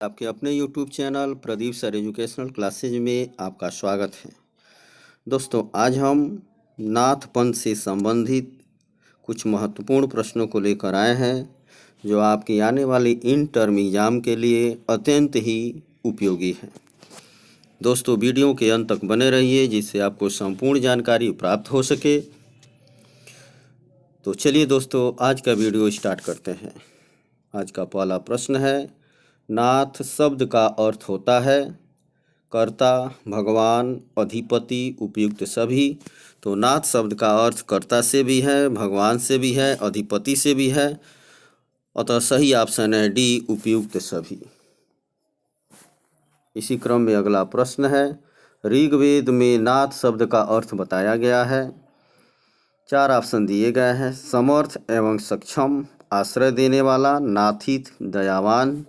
आपके अपने YouTube channel Pradeep sir educational classes में आपका स्वागत है। दोस्तों, आज हम नाथ पंथ से संबंधित कुछ महत्वपूर्ण प्रश्नों को लेकर आए हैं जो आपकी आने वाली इन टर्म एग्जाम के लिए अत्यंत ही उपयोगी है। दोस्तों, वीडियो के अंत तक बने रहिए जिससे आपको संपूर्ण जानकारी प्राप्त हो सके। तो चलिए दोस्तों, आज का वीडियो स्टार्ट करते हैं। आज का पहला प्रश्न है, नाथ शब्द का अर्थ होता है कर्ता, भगवान, अधिपति, उपयुक्त सभी। तो नाथ शब्द का अर्थ कर्ता से भी है, भगवान से भी है, अधिपति से भी है। अतः सही ऑप्शन है डी, उपयुक्त सभी। इसी क्रम में अगला प्रश्न है, ऋग्वेद में नाथ शब्द का अर्थ बताया गया है। 4 ऑप्शन दिए गए हैं। समर्थ एवं सक्षम, आश्रय देने वाला, नाथित, दयावान।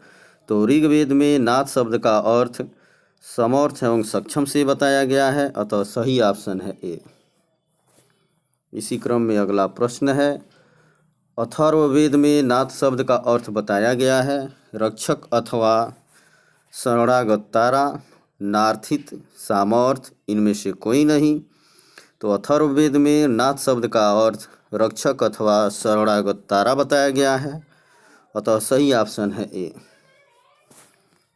तो ऋग्वेद में नाथ शब्द का अर्थ समर्थ एवं सक्षम से बताया गया है, अतः सही ऑप्शन है ए। इसी क्रम में अगला प्रश्न है, अथर्ववेद में नाथ शब्द का अर्थ बताया गया है रक्षक अथवा शरणागत तारा, नार्थित, सामर्थ, इनमें से कोई नहीं। तो अथर्ववेद में नाथ शब्द का अर्थ रक्षक अथवा शरणागत तारा बताया गया है, अतः सही ऑप्शन है ए।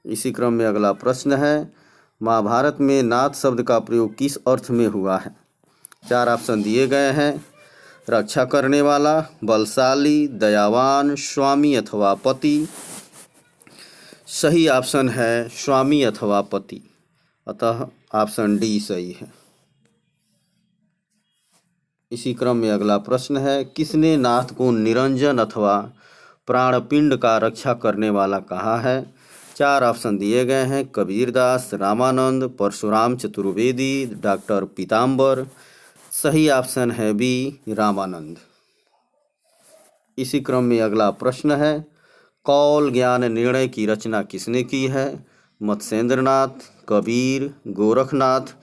इसी क्रम में अगला प्रश्न है, महाभारत में नाथ शब्द का प्रयोग किस अर्थ में हुआ है। 4 ऑप्शन दिए गए हैं। रक्षा करने वाला, बलशाली, दयावान, स्वामी अथवा पति। सही ऑप्शन है स्वामी अथवा पति, अतः ऑप्शन डी सही है। इसी क्रम में अगला प्रश्न है, किसने नाथ को निरंजन अथवा प्राणपिंड का रक्षा करने वाला कहा है। 4 ऑप्शन दिए गए हैं। कबीरदास, रामानंद, परशुराम चतुर्वेदी, डॉक्टर पीताम्बर। सही ऑप्शन है बी, रामानंद। इसी क्रम में अगला प्रश्न है, कौल ज्ञान निर्णय की रचना किसने की है। मत्स्येंद्रनाथ, कबीर, गोरखनाथ,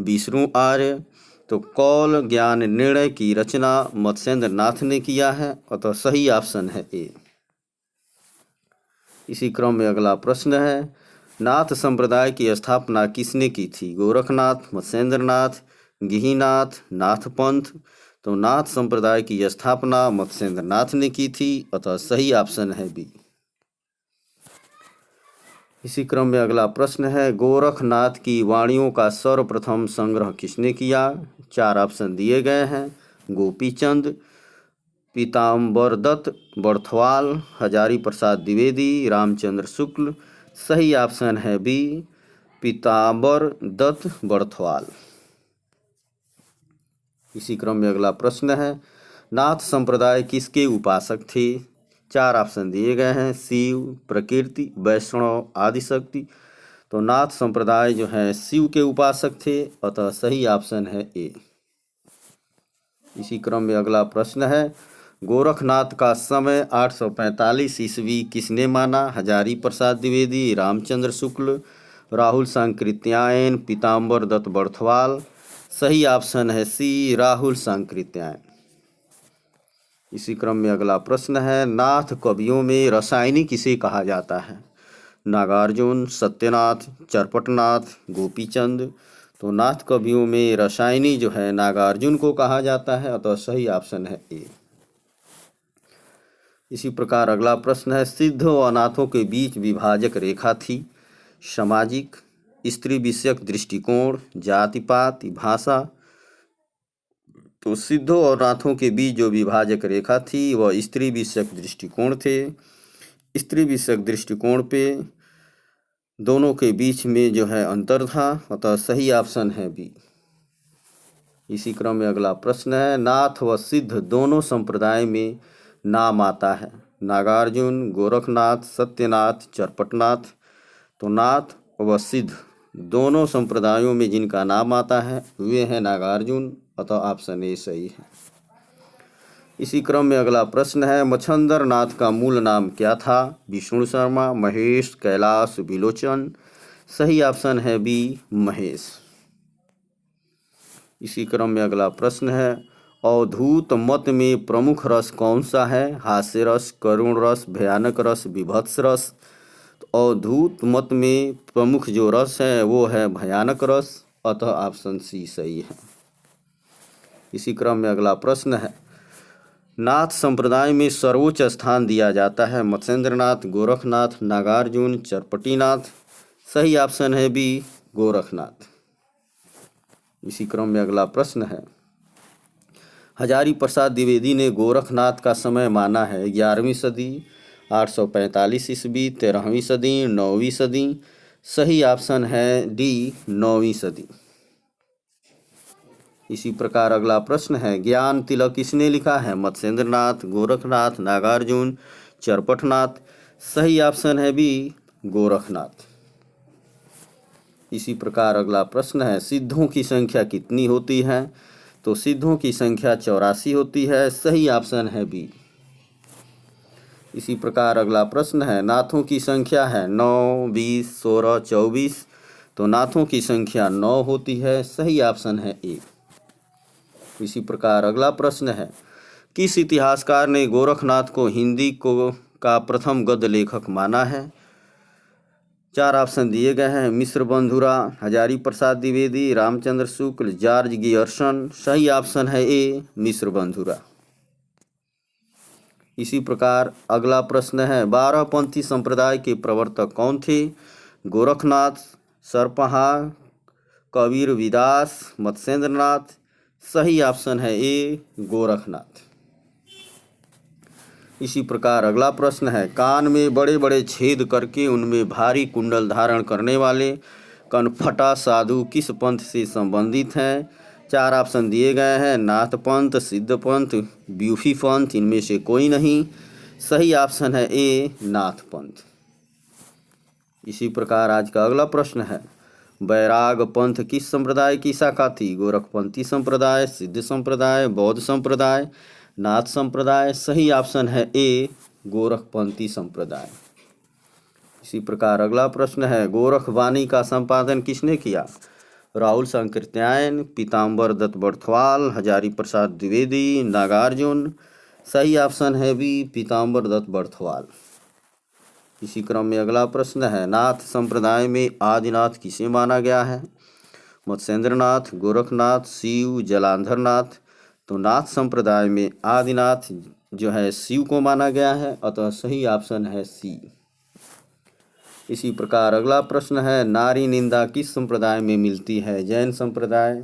विष्णु आर्य। तो कौल ज्ञान निर्णय की रचना मत्स्येंद्रनाथ ने किया है, अतः सही ऑप्शन है ए। इसी क्रम में अगला प्रश्न है, नाथ संप्रदाय की स्थापना किसने की थी। गोरखनाथ, मत्स्येंद्रनाथ, गिहिनाथ, नाथपंथ। तो नाथ संप्रदाय की स्थापना मत्स्येंद्रनाथ ने की थी, अतः सही ऑप्शन है बी। इसी क्रम में अगला प्रश्न है, गोरखनाथ की वाणियों का सर्वप्रथम संग्रह किसने किया। 4 ऑप्शन दिए गए हैं। गोपीचंद, पीताम्बरदत्त बर्थवाल, हजारी प्रसाद द्विवेदी, रामचंद्र शुक्ल। सही ऑप्शन है बी, पीताम्बरदत्त बर्थवाल। इसी क्रम में अगला प्रश्न है, नाथ संप्रदाय किसके उपासक थे। 4 ऑप्शन दिए गए हैं। शिव, प्रकृति, वैष्णव, आदिशक्ति। तो नाथ संप्रदाय जो है शिव के उपासक थे, अतः सही ऑप्शन है ए। इसी क्रम में अगला प्रश्न है, गोरखनाथ का समय 845 ईस्वी किसने माना। हजारी प्रसाद द्विवेदी, रामचंद्र शुक्ल, राहुल सांकृत्यायन, पीताम्बरदत्त बर्थवाल। सही ऑप्शन है सी, राहुल सांकृत्यायन। इसी क्रम में अगला प्रश्न है, नाथ कवियों में रसायनी किसे कहा जाता है। नागार्जुन, सत्यनाथ, चरपटनाथ, गोपीचंद। तो नाथ कवियों में रसायनी जो है नागार्जुन को कहा जाता है, अतः सही ऑप्शन है ए। इसी प्रकार अगला प्रश्न है, सिद्ध व अनाथों के बीच विभाजक रेखा थी। सामाजिक, स्त्री विषयक दृष्टिकोण, जाति पात, भाषा। तो सिद्धों और नाथों के बीच जो विभाजक रेखा थी वह स्त्री विषयक दृष्टिकोण थे। स्त्री विषयक दृष्टिकोण पे दोनों के बीच में जो है अंतर था, अतः सही ऑप्शन है बी। इसी क्रम में अगला प्रश्न है, नाथ व सिद्ध दोनों संप्रदाय में नाम आता है। नागार्जुन, गोरखनाथ, सत्यनाथ, चरपटनाथ। तो नाथ व सिद्ध दोनों संप्रदायों में जिनका नाम आता है वे हैं नागार्जुन, अतः ऑप्शन ए सही है। इसी क्रम में अगला प्रश्न है, मच्छंदर नाथ का मूल नाम क्या था। विष्णु शर्मा, महेश, कैलाश, विलोचन। सही ऑप्शन है बी, महेश। इसी क्रम में अगला प्रश्न है, अवधूत मत में प्रमुख रस कौन सा है। हास्य रस, करुण रस, भयानक रस, विभत्स रस। तो अवधूत मत में प्रमुख जो रस है वो है भयानक रस, अतः ऑप्शन सी सही है। इसी क्रम में अगला प्रश्न है, नाथ संप्रदाय में सर्वोच्च स्थान दिया जाता है मत्स्येंद्रनाथ, गोरखनाथ, नागार्जुन, चरपटीनाथ। सही ऑप्शन है बी गोरखनाथ। इसी क्रम में अगला प्रश्न है, हजारी प्रसाद द्विवेदी ने गोरखनाथ का समय माना है 11वीं सदी, 845 ईस्वी, 13वीं सदी, 9वीं सदी। सही ऑप्शन है डी 9वीं सदी। इसी प्रकार अगला प्रश्न है, ज्ञान तिलक किसने लिखा है मत्स्येंद्रनाथ, गोरखनाथ, नागार्जुन, चरपटनाथ। सही ऑप्शन है बी गोरखनाथ। इसी प्रकार अगला प्रश्न है, सिद्धों की संख्या कितनी होती है? तो सिद्धों की संख्या 84 होती है। सही ऑप्शन है बी। इसी प्रकार अगला प्रश्न है, नाथों की संख्या है 9, 20, 16, 24। तो नाथों की संख्या 9 होती है। सही ऑप्शन है ए। इसी प्रकार अगला प्रश्न है, किस इतिहासकार ने गोरखनाथ को हिंदी का प्रथम गद्य लेखक माना है? 4 ऑप्शन दिए गए हैं, मिश्र बंधुरा, हजारी प्रसाद द्विवेदी, रामचंद्र शुक्ल, जॉर्ज गियर्सन। सही ऑप्शन है ए मिश्र बंधुरा। इसी प्रकार अगला प्रश्न है, 12पंथी संप्रदाय के प्रवर्तक कौन थे? गोरखनाथ, सरपहार, कबीर विदास, मत्स्येंद्रनाथ। सही ऑप्शन है ए गोरखनाथ। इसी प्रकार अगला प्रश्न है, कान में बड़े बड़े छेद करके उनमें भारी कुंडल धारण करने वाले कनफटा साधु किस पंथ से संबंधित हैं? 4 ऑप्शन दिए गए हैं, नाथ पंथ, सिद्ध पंथ, ब्यूफी पंथ। इनमें से कोई नहीं। सही ऑप्शन है ए नाथ पंथ। इसी प्रकार आज का अगला प्रश्न है, बैराग पंथ किस संप्रदाय की शाखा थी? गोरखपंथी संप्रदाय, सिद्ध संप्रदाय, बौद्ध संप्रदाय, नाथ संप्रदाय। सही ऑप्शन है ए गोरखपंथी संप्रदाय। इसी प्रकार अगला प्रश्न है, गोरखवाणी का संपादन किसने किया? राहुल सांकृत्यायन, पीताम्बर दत्त बर्थवाल, हजारी प्रसाद द्विवेदी, नागार्जुन। सही ऑप्शन है बी पीताम्बर दत्त बर्थवाल। इसी क्रम में अगला प्रश्न है, नाथ संप्रदाय में आदिनाथ किसे माना गया है? मत्स्येंद्रनाथ, गोरखनाथ, शिव, जलांधरनाथ। तो नाथ संप्रदाय में आदिनाथ जो है शिव को माना गया है, अतः सही ऑप्शन है सी। इसी प्रकार अगला प्रश्न है, नारी निंदा किस संप्रदाय में मिलती है? जैन संप्रदाय,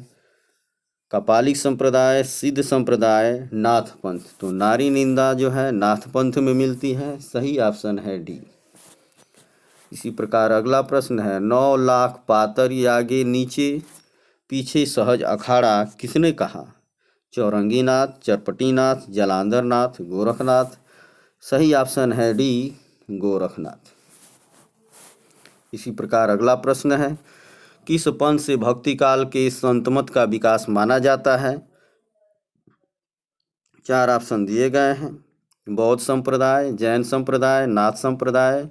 कपालिक संप्रदाय, सिद्ध संप्रदाय, नाथ पंथ। तो नारी निंदा जो है नाथ पंथ में मिलती है। सही ऑप्शन है डी। इसी प्रकार अगला प्रश्न है, 9 लाख पातर आगे नीचे पीछे सहज अखाड़ा किसने कहा? चौरंगीनाथ, चरपटीनाथ, जलांधरनाथ, गोरखनाथ। सही ऑप्शन है डी गोरखनाथ। इसी प्रकार अगला प्रश्न है, किस पंथ से भक्ति काल के संतमत का विकास माना जाता है? 4 ऑप्शन दिए गए हैं, बौद्ध संप्रदाय, जैन संप्रदाय, नाथ संप्रदाय,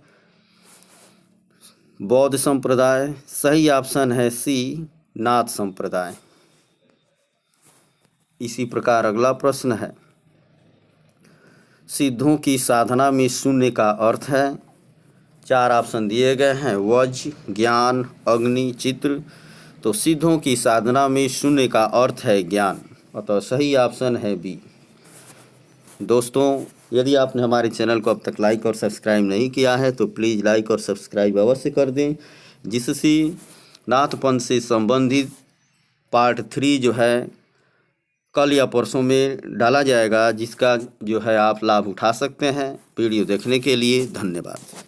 बौद्ध संप्रदाय। सही ऑप्शन है सी नाथ संप्रदाय। इसी प्रकार अगला प्रश्न है, सिद्धों की साधना में शून्य का अर्थ है? 4 ऑप्शन दिए गए हैं, वज, ज्ञान, अग्नि, चित्र। तो सिद्धों की साधना में शून्य का अर्थ है ज्ञान, अतः सही ऑप्शन है बी। दोस्तों, यदि आपने हमारे चैनल को अब तक लाइक और सब्सक्राइब नहीं किया है तो प्लीज़ लाइक और सब्सक्राइब अवश्य कर दें, जिससे नाथ पंथ से संबंधित पार्ट 3 जो है कल या परसों में डाला जाएगा, जिसका जो है आप लाभ उठा सकते हैं। वीडियो देखने के लिए धन्यवाद।